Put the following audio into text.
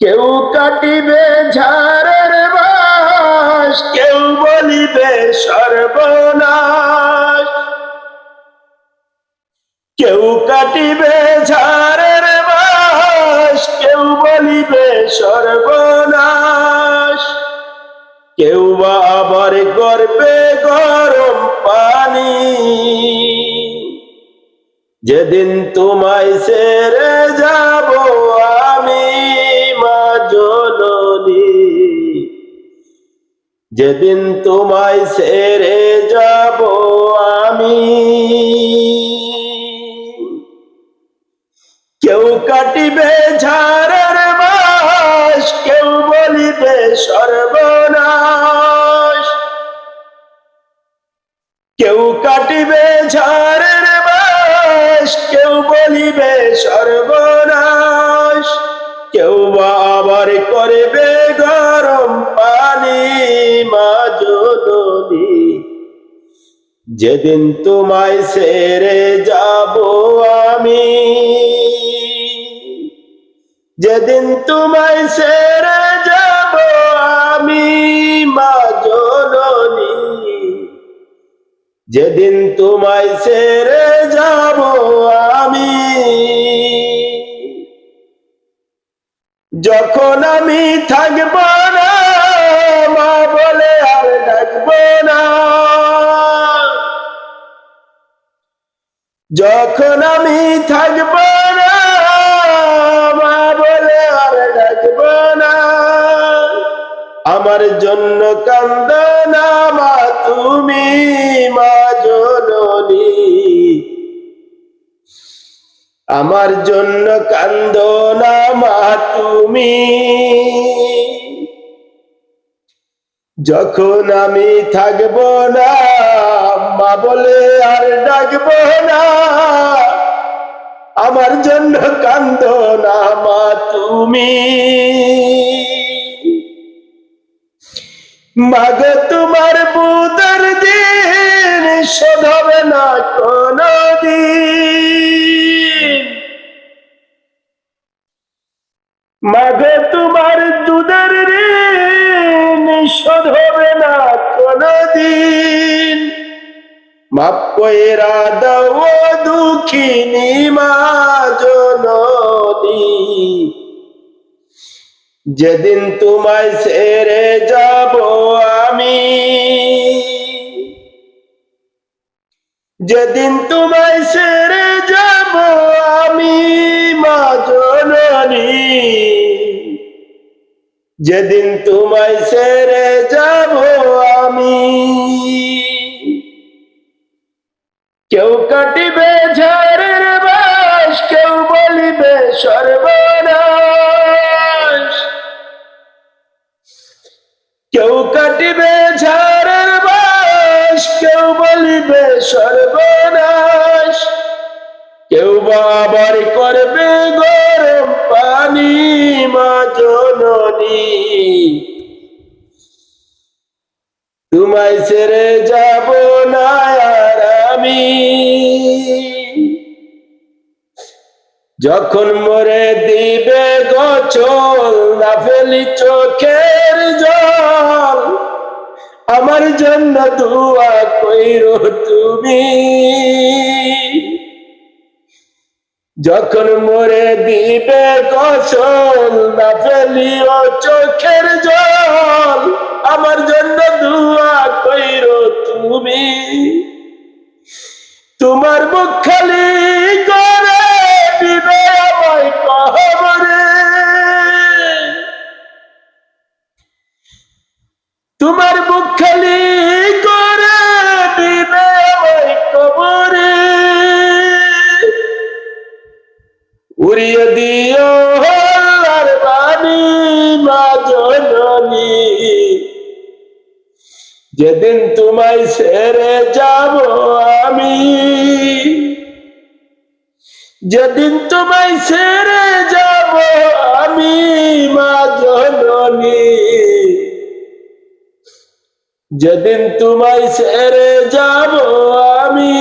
কেউ কাটিবে ঝাড়ের বাস, কেউ বলিবে সর্বনাশ। কেউ কাটিবে ঝাড়ের বাস, কেউ বলিবে সর্বনাশ। কেউ বা আবার গর্বে গরম পানি, যেদিন তোমায় ছেড়ে যাব আমি মা জননী, যেদিন তোমায় ছেড়ে যাব আমি। কেউ কাটিবে ঝাড়ের বাস, কেউ বলিবে সর্বনাশ। কেউ কাটিবে ঝাড়ের বাস, কেউ বলিবে সর্বনাশ। কেউ বা আবার করবে গরম পানি মা জননী, যেদিন তোমায় ছেড়ে যাব আমি, যেদিন তোমায় ছেড়ে যাব আমি মা জননী, যেদিন তোমায় ছেড়ে যাব আমি। যখন আমি থাকব না মা বলে আর ডাকব না, যখন আমি থাকব না মা বলে আর ডাকব না। আমার জন্য কান্দ না মা তুমি মা জননী, আমার জন্য কান্দ না মা তুমি। যখন আমি থাকব না মা বলে আর ডাকব না, আমার জন্য কান্দ না মা তুমি। মাগো তোমার বুদার দিন শোধ হবে না কোনদিন, মাগো তোমার দুধের ঋণ শোধ হবে না কোনদিন। মাপ কইরা দাও দুঃখিনী মা জননী, যেদিন তোমায় ছেড়ে যাব আমি, যেদিন তোমায় ছেড়ে যাব আমি মা জননী, যেদিন তোমায় ছেড়ে যাব আমি। কেউ কাটিবে ঝাড়ের বাস, কেউ বলিবে সর্বনাশ। কেউ কাটিবে ঝাড়ের বাস, কেউ বলিবে সর্বনাশ। কেউ বা আবার করবে গরম পানি মা জননী, তোমায় ছেড়ে যাব না আর আমি। যখন মরে দিবে গোছল না ফেলি চোখের জল, আমার জন্য দোয়া কইরো তুমি। যখন মরে দিবে গোছল না ফেলিও চোখের জল, আমার জন্য দোয়া কইরো তুমি। তোমার মুখ খালি করে দিবে আমায় কবরে, তোমার মুখ খালি করে দিবে আমায় কবরে। উড়িয়ে দিও আল্লাহর বাণী মা জননী, যেদিন তোমায় ছেড়ে যাব আমি, যেদিন তোমায় ছেড়ে যাব আমি মা জননী, যেদিন তোমায় ছেড়ে যাব আমি।